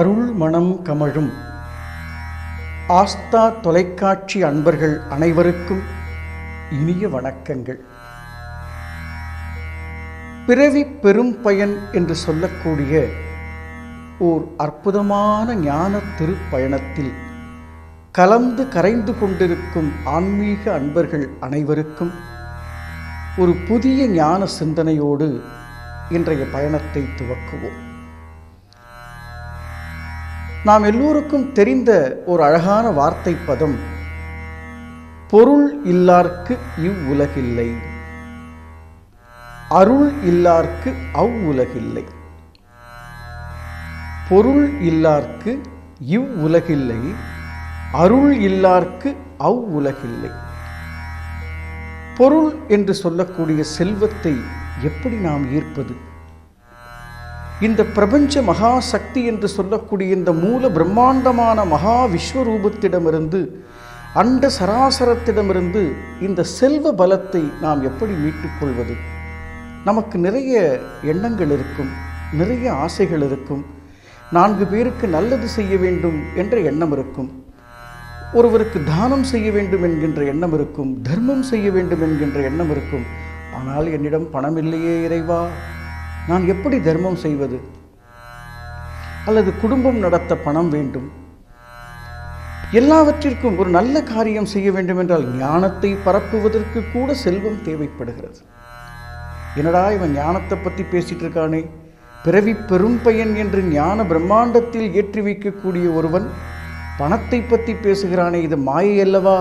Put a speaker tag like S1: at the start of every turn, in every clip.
S1: அருள் மனம் கமழும் ஆஸ்தா தொலைக்காட்சி அன்பர்கள் அனைவருக்கும் இனிய வணக்கங்கள். பிறவி பெரும் பயன் என்று சொல்லக்கூடிய ஓர் அற்புதமான ஞான திருப்பயணத்தில் கலந்து கரைந்து கொண்டிருக்கும் ஆன்மீக அன்பர்கள் அனைவருக்கும் ஒரு புதிய ஞான சிந்தனையோடு இன்றைய பயணத்தை துவக்குவோம். நாம் எல்லோருக்கும் தெரிந்த ஒரு அழகான வார்த்தை பதம், பொருள் இல்லார்க்கு இவ்வுலகில்லை, அருள் இல்லார்க்கு அவ்வுலகில்லை. பொருள் இல்லார்க்கு இவ்வுலகில்லை, அருள் இல்லார்க்கு அவ்வுலகில்லை. பொருள் என்று சொல்லக்கூடிய செல்வத்தை எப்படி நாம் ஈர்ப்பது? இந்த பிரபஞ்ச மகா சக்தி என்று சொல்லக்கூடிய இந்த மூல பிரம்மாண்டமான மகா விஸ்வரூபத்திடமிருந்து, அண்ட சராசரத்திடமிருந்து இந்த செல்வ பலத்தை நாம் எப்படி மீட்டுக்கொள்வது? நமக்கு நிறைய எண்ணங்கள் இருக்கும், நிறைய ஆசைகள் இருக்கும். 4 பேருக்கு நல்லது செய்ய வேண்டும் என்ற எண்ணம் இருக்கும், ஒருவருக்கு தானம் செய்ய வேண்டும் என்கின்ற எண்ணம் இருக்கும், தர்மம் செய்ய வேண்டும் என்கின்ற எண்ணம் இருக்கும். ஆனால் என்னிடம் பணம் இல்லையே இறைவா, நான் எப்படி தர்மம் செய்வது? அல்லது குடும்பம் நடத்த பணம் வேண்டும். எல்லாவற்றிற்கும் ஒரு நல்ல காரியம் செய்ய வேண்டும் என்றால் ஞானத்தை பரப்புவதற்கு கூட செல்வம் தேவைப்படுகிறது. என்னடா இவன் ஞானத்தை பற்றி பேசிட்டு இருக்கானே, பிறவி பெரும் பயன் என்று ஞான பிரம்மாண்டத்தில் ஏற்றி வைக்கக்கூடிய ஒருவன் பணத்தை பற்றி பேசுகிறானே, இது மாயை அல்லவா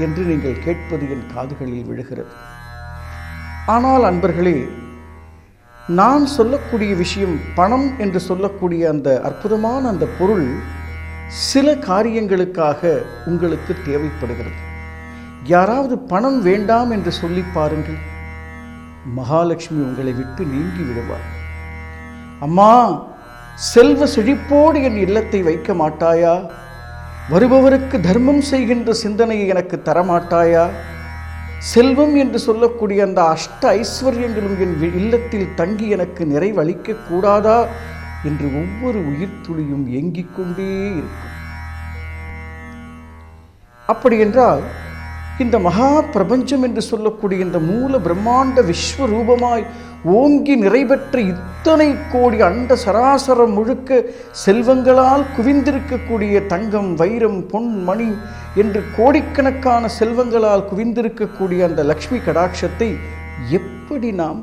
S1: என்று நீங்கள் கேட்பது என் காதுகளில் விழுகிறது. ஆனால் அன்பர்களே, நான் சொல்லக்கூடிய விஷயம், பணம் என்று சொல்லக்கூடிய அந்த அற்புதமான அந்த பொருள் சில காரியங்களுக்காக உங்களுக்கு தேவைப்படுகிறது. யாராவது பணம் வேண்டாம் என்று சொல்லி பாருங்கள், மகாலட்சுமி உங்களை விட்டு நீங்கி விடுவார். அம்மா, செல்வ செழிப்போடு என் இல்லத்தை வைக்க மாட்டாயா? வருபவருக்கு தர்மம் செய்கின்ற சிந்தனையை எனக்கு தரமாட்டாயா? செல்வம் என்று சொல்லக்கூடிய அந்த அஷ்ட ஐஸ்வர்யங்களும் என் இல்லத்தில் தங்கி எனக்கு நிறைவளிக்க கூடாதா என்று ஒவ்வொரு உயிர் துளியும் ஏங்கிக் கொண்டே இருக்கும். அப்படி என்றால் இந்த மகா பிரபஞ்சம் என்று சொல்லக்கூடிய இந்த மூல பிரம்மாண்ட விஸ்வரூபமாய் ஓங்கி நிறைபெற்ற இத்தனை கோடி அண்ட சராசரம் முழுக்க செல்வங்களால் குவிந்திருக்கக்கூடிய தங்கம், வைரம், பொன், மணி என்று கோடிக்கணக்கான செல்வங்களால் குவிந்திருக்கக்கூடிய அந்த லக்ஷ்மி கடாட்சத்தை எப்படி நாம்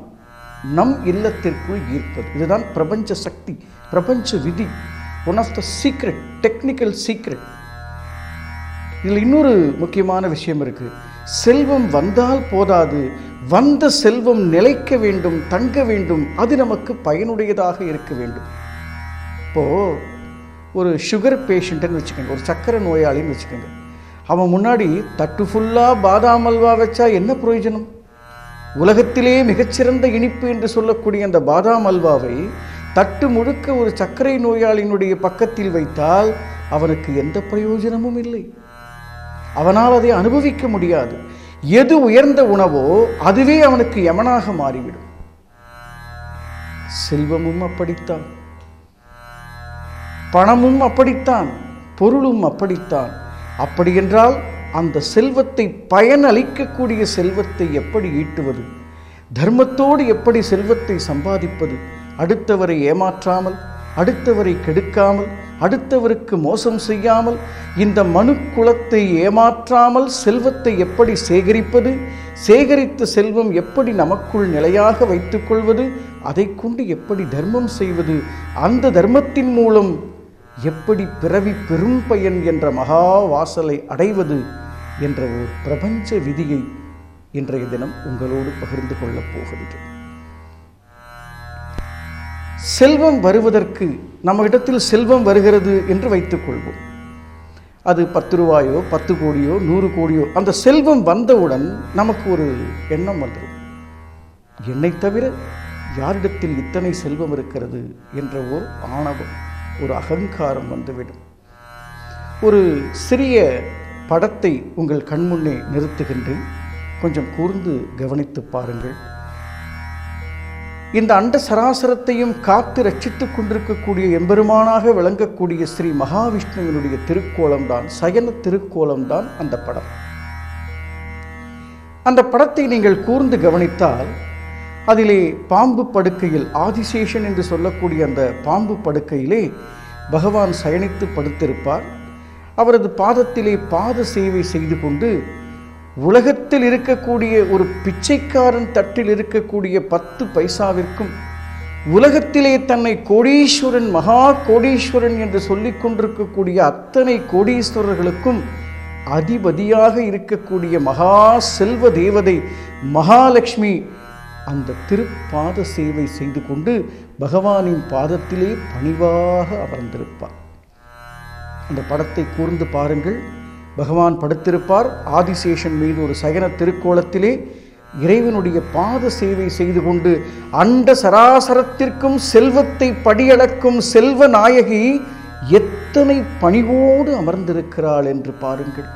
S1: நம் இல்லத்திற்குள் ஈர்ப்பது? இதுதான் பிரபஞ்ச சக்தி, பிரபஞ்ச விதி. One of the secret, technical secret. இதில் இன்னொரு முக்கியமான விஷயம் இருக்கு. செல்வம் வந்தால் போதாது, வந்த செல்வம் நிலைக்க வேண்டும், தங்க வேண்டும், அது நமக்கு பயனுடையதாக இருக்க வேண்டும். இப்போ ஒரு சுகர் பேஷண்ட்னு வச்சுக்கோங்க, ஒரு சக்கரை நோயாளின்னு வச்சுக்கோங்க. அவன் முன்னாடி தட்டு ஃபுல்லாக பாதாம் அல்வா வச்சா என்ன பிரயோஜனம்? உலகத்திலே மிகச்சிறந்த இனிப்பு என்று சொல்லக்கூடிய அந்த பாதாம் அல்வாவை தட்டு முழுக்க ஒரு சர்க்கரை நோயாளியினுடைய பக்கத்தில் வைத்தால் அவனுக்கு எந்த பிரயோஜனமும் இல்லை. அவனால் அதை அனுபவிக்க முடியாது. எது உயர்ந்த உணவோ அதுவே அவனுக்கு யமனாக மாறிவிடும். செல்வமும் அப்படித்தான், பணமும் அப்படித்தான், பொருளும் அப்படித்தான். அப்படி என்றால் அந்த செல்வத்தை, பயன் அளிக்கக்கூடிய செல்வத்தை எப்படி ஈட்டுவது? தர்மத்தோடு எப்படி செல்வத்தை சம்பாதிப்பது? அடுத்தவரை ஏமாற்றாமல், அடுத்தவரை கெடுக்காமல், அடுத்தவருக்கு மோசம் செய்யாமல், இந்த மனு குலத்தை ஏமாற்றாமல் செல்வத்தை எப்படி சேகரிப்பது? சேகரித்த செல்வம் எப்படி நமக்குள் நிலையாக வைத்துக் கொள்வது? அதை கொண்டு எப்படி தர்மம் செய்வது? அந்த தர்மத்தின் மூலம் எப்படி பிறவி பெரும் பயன் என்ற மகா வாசலை அடைவது என்ற ஒரு பிரபஞ்ச விதியை இன்றைய தினம் உங்களோடு பகிர்ந்து கொள்ளப் போகின்றேன். செல்வம் வருவதற்கு, நம்ம இடத்தில் செல்வம் வருகிறது என்று வைத்துக் கொள்வோம். அது 10 ரூபாயோ, 10 கோடியோ, 100 கோடியோ, அந்த செல்வம் வந்தவுடன் நமக்கு ஒரு எண்ணம் வந்துடும். என்னை தவிர யாரிடத்தில் இத்தனை செல்வம் இருக்கிறது என்ற ஒரு ஆணவம், ஒரு அகங்காரம் வந்துவிடும். ஒரு சிறிய படத்தை உங்கள் கண்முன்னே நிறுத்துகின்றேன், கொஞ்சம் கூர்ந்து கவனித்து பாருங்கள். இந்த அண்ட சராசரத்தையும் காத்து ரட்சித்துக் கொண்டிருக்கக்கூடிய எம்பெருமானாக விளங்கக்கூடிய ஸ்ரீ மகாவிஷ்ணுவினுடைய திருக்கோலம்தான், சயன திருக்கோலம்தான் அந்த படம். அந்த படத்தை நீங்கள் கூர்ந்து கவனித்தால் அதிலே பாம்பு படுக்கையில், ஆதிசேஷன் என்று சொல்லக்கூடிய அந்த பாம்பு படுக்கையிலே பகவான் சயனித்து படுத்திருப்பார். அவரது பாதத்திலே பாத சேவை செய்து கொண்டு உலகத்தில் இருக்கக்கூடிய ஒரு பிச்சைக்காரன் தட்டில் இருக்கக்கூடிய 10 பைசாவிற்கும், உலகத்திலே தன்னை கோடீஸ்வரன், மகா கோடீஸ்வரன் என்று சொல்லிக் கொண்டிருக்கக்கூடிய அத்தனை கோடீஸ்வரர்களுக்கும் அதிபதியாக இருக்கக்கூடிய மகா செல்வ தேவதை மகாலட்சுமி அந்த திருப்பாத சேவை செய்து கொண்டு பகவானின் பாதத்திலே பணிவாக அமர்ந்திருப்பார். அந்த படத்தை கூர்ந்து பாருங்கள். பகவான் படுத்திருப்பார். ஆதிசேஷன் மீது ஒரு சயன திருக்கோலத்திலே இறைவனுடைய பாத சேவை செய்து கொண்டு அண்ட சராசரத்திற்கும் செல்வத்தை படியளக்கும் செல்வ நாயகி எத்தனை பணிவோடு அமர்ந்திருக்கிறாள் என்று பாருங்கள்.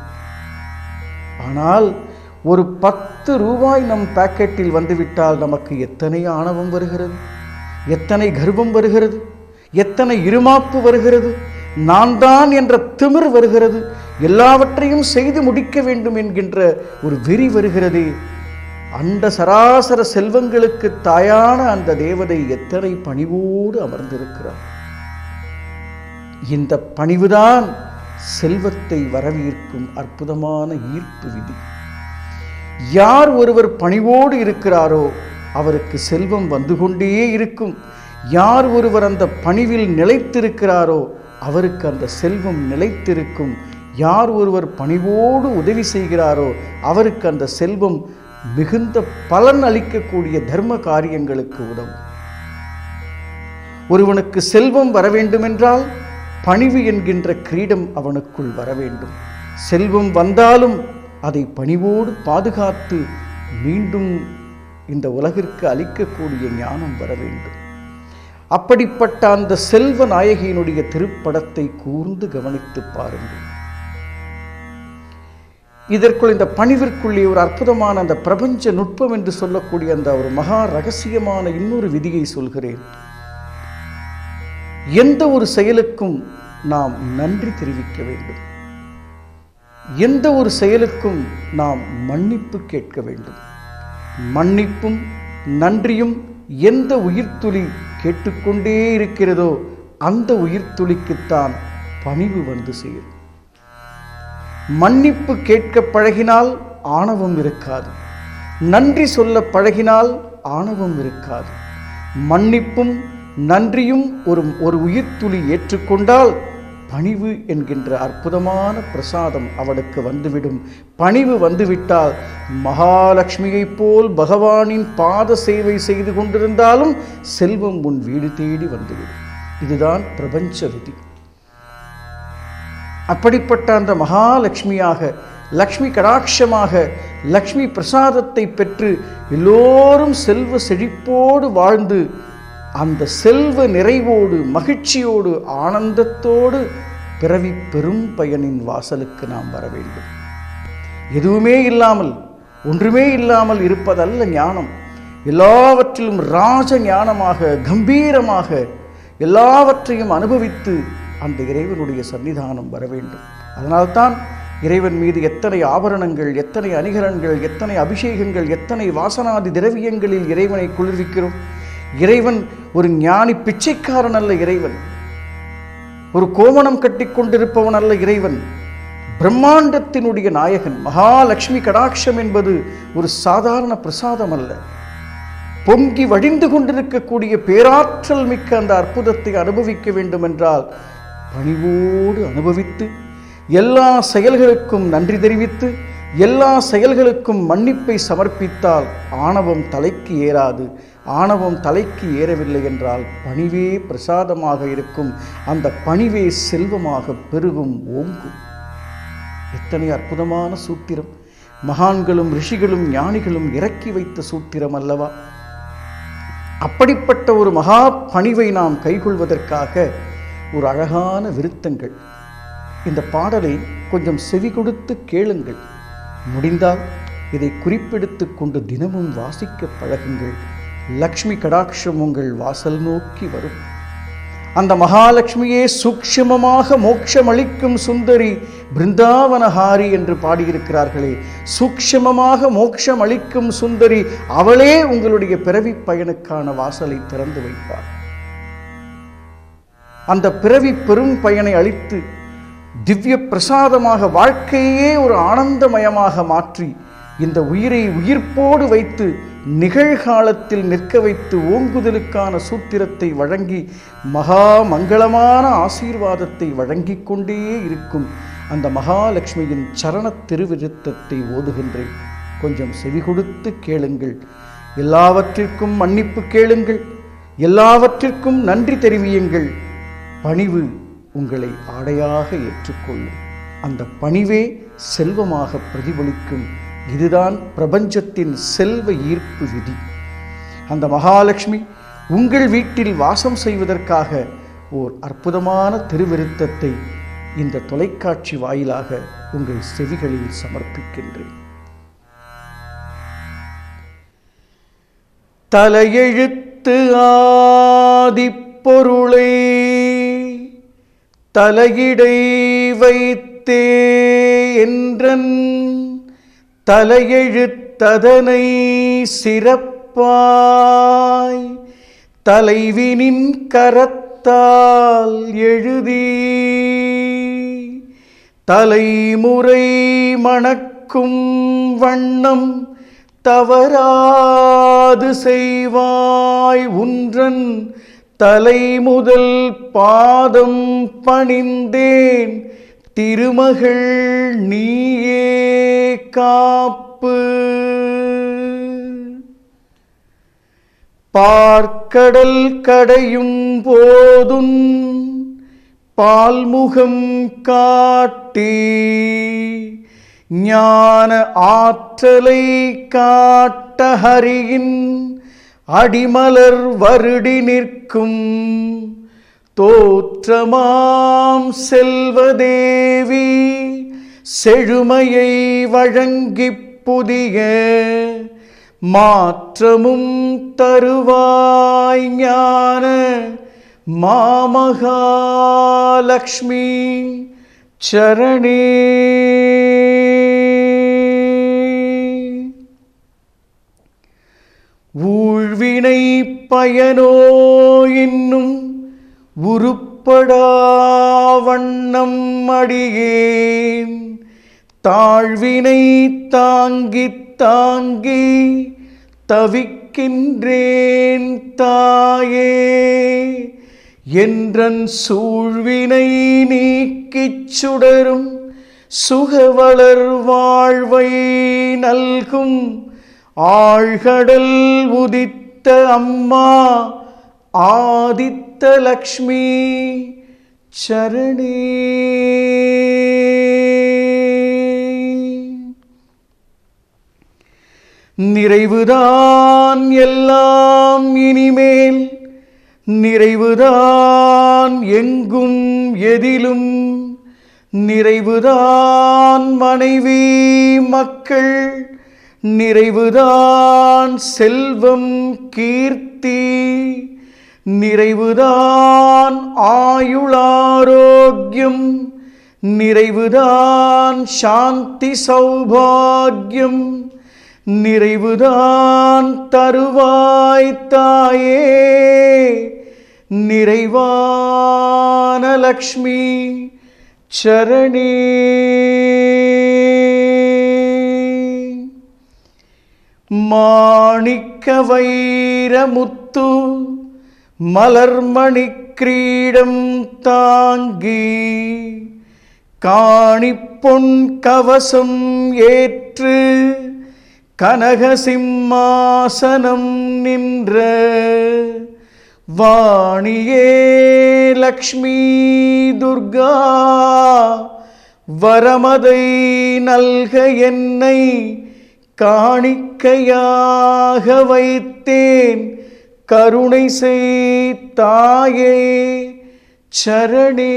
S1: ஆனால் ஒரு 10 ரூபாய் நம் பாக்கெட்டில் வந்துவிட்டால் நமக்கு எத்தனை ஆணவம் வருகிறது, எத்தனை கர்வம் வருகிறது, எத்தனை இருமாப்பு வருகிறது, நான் தான் என்ற திமிர் வருகிறது, எல்லாவற்றையும் செய்து முடிக்க வேண்டும் என்கின்ற ஒரு வெறி வருகிறதே. அண்ட சராசர செல்வங்களுக்கு தாயான அந்த தேவதை எத்தனை பணிவோடு அமர்ந்திருக்கிறார். இந்த பணிவுதான் செல்வத்தை வரவேற்கும் அற்புதமான ஈர்ப்பு விதி. யார் ஒருவர் பணிவோடு இருக்கிறாரோ அவருக்கு செல்வம் வந்து கொண்டே இருக்கும். யார் ஒருவர் அந்த பணிவில் நிலைத்திருக்கிறாரோ அவருக்கு அந்த செல்வம் நிலைத்திருக்கும். யார் ஒருவர் பணிவோடு உதவி செய்கிறாரோ அவருக்கு அந்த செல்வம் மிகுந்த பலன் அளிக்கக்கூடிய தர்ம காரியங்களுக்கு உதவும். ஒருவனுக்கு செல்வம் வர வேண்டுமென்றால் பணிவு என்கின்ற கிரீடம் அவனுக்குள் வர வேண்டும். செல்வம் வந்தாலும் அதை பணிவோடு பாதுகாத்து மீண்டும் இந்த உலகிற்கு அளிக்கக்கூடிய ஞானம் வர வேண்டும். அப்படிப்பட்ட அந்த செல்வ நாயகியினுடைய திருப்படத்தை கூர்ந்து கவனித்து பாருங்கள். இதற்குள், இந்த பணிவிற்குள்ளே ஒரு அற்புதமான அந்த பிரபஞ்ச நுட்பம் என்று சொல்லக்கூடிய அந்த ஒரு மகா ரகசியமான இன்னொரு விதியை சொல்கிறேன். எந்த ஒரு செயலுக்கும் நாம் நன்றி தெரிவிக்க வேண்டும். எந்த ஒரு செயலுக்கும் நாம் மன்னிப்பு கேட்க வேண்டும். மன்னிப்பும் நன்றியும் எந்த உயிர்த்துளி கேட்டுக்கொண்டே இருக்கிறதோ அந்த உயிர்த்துளிக்குத்தான் பணிவு வந்து சேரும். மன்னிப்பு கேட்க பழகினால் ஆணவம் இருக்காது. நன்றி சொல்ல பழகினால் ஆணவம் இருக்காது. மன்னிப்பும் நன்றியும் ஒரு உயிர்த்துளி ஏற்றுக்கொண்டால் பணிவு என்கின்ற அற்புதமான பிரசாதம் அவளுக்கு வந்துவிடும். பணிவு வந்துவிட்டால் மகாலட்சுமியைப் போல் பகவானின் பாத சேவை செய்து கொண்டிருந்தாலும் செல்வம் உன் வீடு தேடி வந்துவிடும். இதுதான் பிரபஞ்ச விதி. அப்படிப்பட்ட அந்த மகாலட்சுமியாக, லக்ஷ்மி கடாட்சமாக, லக்ஷ்மி பிரசாதத்தை பெற்று எல்லோரும் செல்வ செழிப்போடு வாழ்ந்து அந்த செல்வ நிறைவோடு, மகிழ்ச்சியோடு, ஆனந்தத்தோடு பிறவி பெரும் பயனின் வாசலுக்கு நாம் வர வேண்டும். எதுவுமே இல்லாமல், ஒன்றுமே இல்லாமல் இருப்பதல்ல ஞானம். எல்லாவற்றிலும் ராஜ ஞானமாக, கம்பீரமாக எல்லாவற்றையும் அனுபவித்து அந்த இறைவனுடைய சன்னிதானம் வர வேண்டும். அதனால்தான் இறைவன் மீது எத்தனை ஆபரணங்கள், எத்தனை அணிகலன்கள், எத்தனை அபிஷேகங்கள், எத்தனை வாசனாதி திரவியங்களில் இறைவனை குளிர்விக்கிறோம். இறைவன் ஒரு ஞானி பிச்சைக்காரன் அல்ல. இறைவன் ஒரு கோமணம் கட்டி கொண்டிருப்பவன் அல்ல. இறைவன் பிரம்மாண்டத்தினுடைய நாயகன். மகாலட்சுமி கடாட்சம் என்பது ஒரு சாதாரண பிரசாதம் அல்ல. பொங்கி வழிந்து கொண்டிருக்கக்கூடிய பேராற்றல் மிக்க அந்த அற்புதத்தை அனுபவிக்க வேண்டும் என்றால் பணிவோடு அனுபவித்து, எல்லா செயல்களுக்கும் நன்றி தெரிவித்து, எல்லா செயல்களுக்கும் மன்னிப்பை சமர்ப்பித்தால் ஆணவம் தலைக்கு ஏறாது. ஆணவம் தலைக்கு ஏறவில்லை என்றால் பணிவே பிரசாதமாக இருக்கும். அந்த பணிவே செல்வமாக பெருகும், ஓங்கும். எத்தனை அற்புதமான சூத்திரம்! மகான்களும் ரிஷிகளும் ஞானிகளும் இறக்கி வைத்த சூத்திரம் அல்லவா? அப்படிப்பட்ட ஒரு மகா பணிவை நாம் கைகொள்வதற்காக ஒரு அழகான விருத்தங்கள். இந்த பாடலை கொஞ்சம் செவி கொடுத்து கேளுங்கள். முடிந்தால் இதை குறிப்பெடுத்து கொண்டு தினமும் வாசிக்க பழகுங்கள். லக்ஷ்மி கடாட்சம் உங்கள் வாசல் நோக்கி வரும். அந்த மகாலட்சுமியே சூக்ஷ்மமாக மோட்சமளிக்கும் சுந்தரி பிருந்தாவனஹாரி என்று பாடியிருக்கிறார்களே, சூக்ஷ்மமாக மோட்சம் அளிக்கும் சுந்தரி அவளே உங்களுடைய பிறவி பயனுக்கான வாசலை திறந்து வைப்பார். அந்த பிறவி பெரும் பயனை அளித்து திவ்ய பிரசாதமாக வாழ்க்கையே ஒரு ஆனந்தமயமாக மாற்றி இந்த உயிரை உயிர்ப்போடு வைத்து நிகழ்காலத்தில் நிற்க வைத்து ஓங்குதலுக்கான சூத்திரத்தை வழங்கி மகா மங்களமான ஆசீர்வாதத்தை வழங்கிக் கொண்டே இருக்கும் அந்த மகாலட்சுமியின் சரண திருவிருத்தத்தை ஓதுகின்றேன். கொஞ்சம் செவி கொடுத்து கேளுங்கள். எல்லாவற்றிற்கும் மன்னிப்பு கேளுங்கள், எல்லாவற்றிற்கும் நன்றி தெரிவியுங்கள். பணிவு உங்களை ஆடையாக ஏற்றுக்கொள்ளும். அந்த பணிவே செல்வமாக பிரதிபலிக்கும். இதுதான் பிரபஞ்சத்தின் செல்வ ஈர்ப்பு விதி. அந்த மகாலட்சுமி உங்கள் வீட்டில் வாசம் செய்வதற்காக ஓர் அற்புதமான திருவிருத்தத்தை இந்த தொலைக்காட்சி வாயிலாக உங்கள் செவிகளில் சமர்ப்பிக்கின்றேன். தலையெழுத்து ஆதிப்பொருளை தலையிடை வைத்தே என்றன் தலையெழுத்ததனை சிறப்பாய் தலைவினின் கரத்தால் எழுதி தலைமுறை மணக்கும் வண்ணம் தவறாது செய்வாய் உன்றன் தலைமுதல் பாதம் பணிந்தேன் திருமகள் நீயே காப்பு. பார்க்கடல் கடையும் போதும் பால்முகம் காட்டி ஞான ஆற்றலை காட்ட ஹரியின் அடிமலர் வருடி நிற்கும் தோற்றமாம் செல்வதேவி செழுமையை வழங்கிப் புதிய மாற்றமும் தருவாய் ஞான மாமகாலக்ஷ்மி சரணே. ஊழ்வினை பயனோ இன்னும் உருப்படா வண்ணம் அடியேன் தாழ்வினை தாங்கி தாங்கி தவிக்கின்றேன் தாயே. என்றன் சூழ்வினை நீக்கிச் சுடரும் சுகவளர் வாழ்வை நல்கும் ஆழ்கடல் உதித்த அம்மா ஆதித்த லக்ஷ்மி சரணே. நிறைவுதான் எல்லாம் இனிமேல் நிறைவுதான் எங்கும் எதிலும் நிறைவுதான் மனைவி மக்கள் நிறைவுதான் செல்வம் கீர்த்தி நிறைவுதான் ஆயுளாரோக்கியம் நிறைவுதான் சாந்தி சௌபாகியம் நிறைவுதான் தருவாய் தாயே. நிறைவான லக்ஷ்மி சரணே. மாணிக்க வைரமுத்து மலர்மணி கிரீடம் தாங்கி காணிப்பொன் கவசம் ஏற்று கனகசிம்மாசனம் நின்ற வாணியே லக்ஷ்மி துர்கா வரமதை நல்க என்னை காணிக்கையாக வைத்தேன் கருணை செய் தாயே சரணே.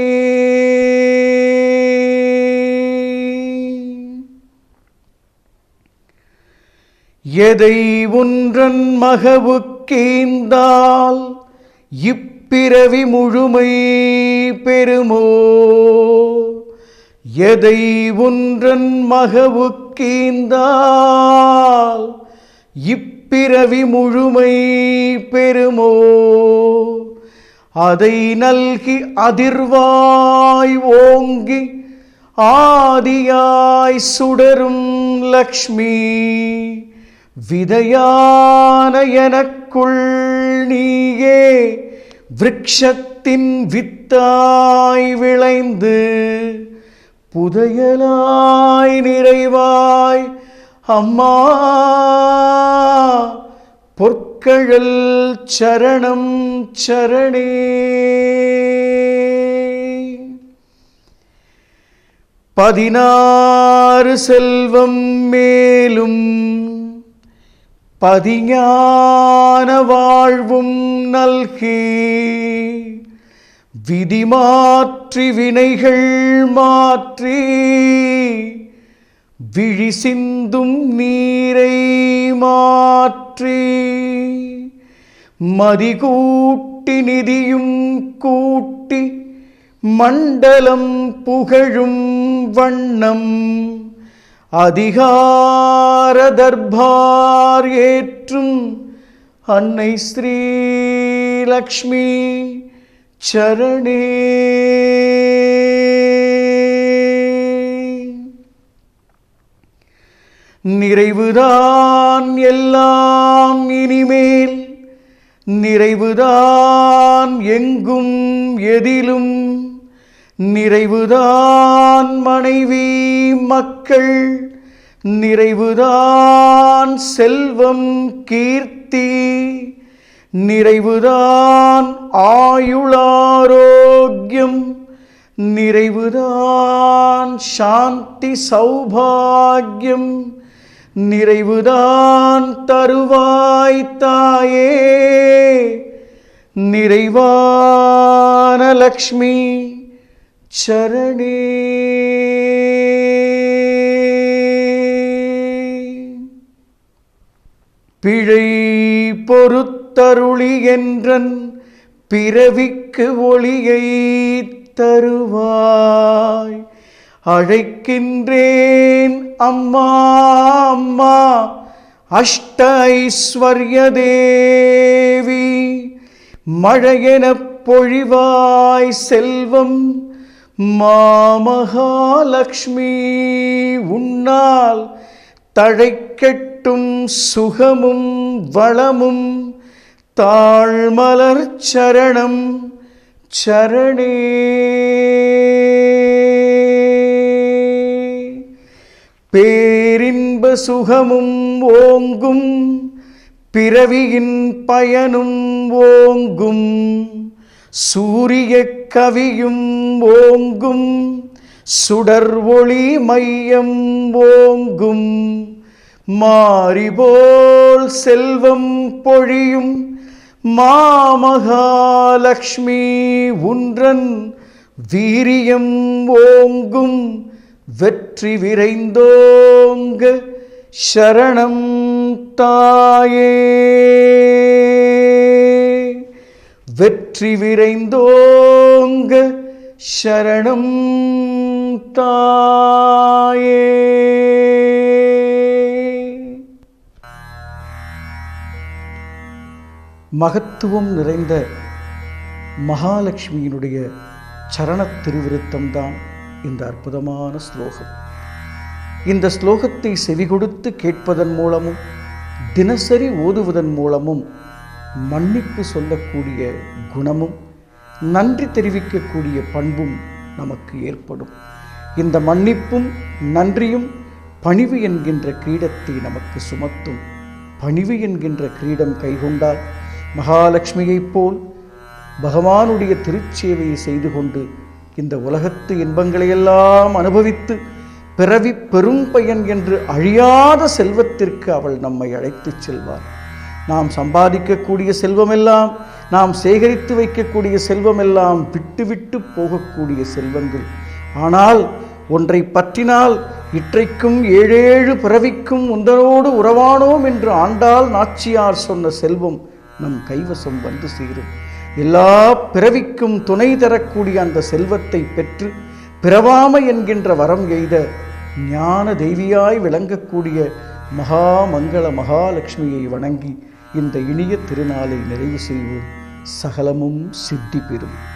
S1: எதை ஒன்றன் மகவுக்கு மகவுக்கீந்தால் இப்பிறவி முழுமை பெறுமோ? எதை ஒன்றன் மகவுக்கீந்தால் இப்பிறவி முழுமை பெறுமோ? அதை நல்கி அதிர்வாய் ஓங்கி ஆதியாய் சுடரும் லக்ஷ்மி, விதையான எனக்குள் நீயே விருட்சத்தின் வித்தாய் விளைந்து புதையலாய் நிறைவாய் அம்மா பொற்கழல் சரணம் சரணே. பதினாறு செல்வம் மேலும் பதிஞான வாழ்வும் நல்கி, விதி மாற்றி வினைகள் மாற்றி விழி சிந்தும் நீரை மாற்றி, மதிகூட்டி நிதியும் கூட்டி மண்டலம் புகழும் வண்ணம் அதிகார தர்பார் ஏற்றும் அன்னை ஸ்ரீ லக்ஷ்மி சரணே. நிறைவுதான் எல்லாம் இனிமேல், நிறைவுதான் எங்கும் எதிலும், நிறைவுதான் மனைவி மக்கள், நிறைவுதான் செல்வம் கீர்த்தி, நிறைவுதான் ஆயுளாரோக்கியம், நிறைவுதான் சாந்தி சௌபாகியம், நிறைவுதான் தருவாய் தாயே, நிறைவான லக்ஷ்மி சரணே. பிழை பொறுத்தருளி என்றன் பிறவிக்கு ஒளியை தருவாய், அழைக்கின்றேன் அம்மா அம்மா அஷ்ட ஐஸ்வர்ய தேவி, மழையெனப் பொழிவாய் செல்வம் மாமகாலக்ஷ்மி, உன்னால் தழைக்கட்டும் சுகமும் வளமும் தாழ்மலர் சரணம் சரணே. பேரின்ப சுகமும் ஓங்கும், பிறவியின் பயனும் ஓங்கும், சூரிய கவியும் ஓங்கும், சுடர் ஒளி மையம் ஓங்கும், மாரிபோல் செல்வம் பொழியும் மாமகாலக்ஷ்மி, உன்றன் வீரியம் ஓங்கும், வெற்றி விரைந்தோங்க சரணம் தாயே, வெற்றி விரைந்தோங்க சரணம் தாயே. மகத்துவம் நிறைந்த மகாலட்சுமியினுடைய சரண திருவிருத்தம்தான் இந்த அற்புதமான ஸ்லோகம். இந்த ஸ்லோகத்தை செவிகொடுத்து கேட்பதன் மூலமும் தினசரி ஓதுவதன் மூலமும் மன்னிப்பு சொல்லக்கூடிய குணமும் நன்றி தெரிவிக்கக்கூடிய பண்பும் நமக்கு ஏற்படும். இந்த மன்னிப்பும் நன்றியும் பணிவு என்கின்ற கிரீடத்தை நமக்கு சுமத்தும். பணிவு என்கின்ற கிரீடம் கைகொண்டால் மகாலட்சுமியைப் போல் பகவானுடைய திருச்சேவையை செய்து கொண்டு இந்த உலகத்து இன்பங்களையெல்லாம் அனுபவித்து பிறவி பெரும் பயன் என்று அழியாத செல்வத்திற்கு அவள் நம்மை அழைத்துச் செல்வார். நாம் சம்பாதிக்கக்கூடிய செல்வமெல்லாம், நாம் சேகரித்து வைக்கக்கூடிய செல்வமெல்லாம் விட்டு விட்டு போகக்கூடிய செல்வங்கள். ஆனால் ஒன்றை பற்றினால் இற்றைக்கும் ஏழேழு பிறவிக்கும் உந்தனோடு உறவானோம் என்று ஆண்டாள் நாச்சியார் சொன்ன செல்வம் நம் கைவசம் வந்து சேரும். எல்லா பிறவிக்கும் துணை தரக்கூடிய அந்த செல்வத்தை பெற்று பிறவாமை என்கின்ற வரம் எய்த ஞான தெய்வியாய் விளங்கக்கூடிய மகாமங்கள மகாலட்சுமியை வணங்கி இந்த இனிய திருநாளை நிறைவு செய்வோம். சகலமும் சித்தி பெறும்.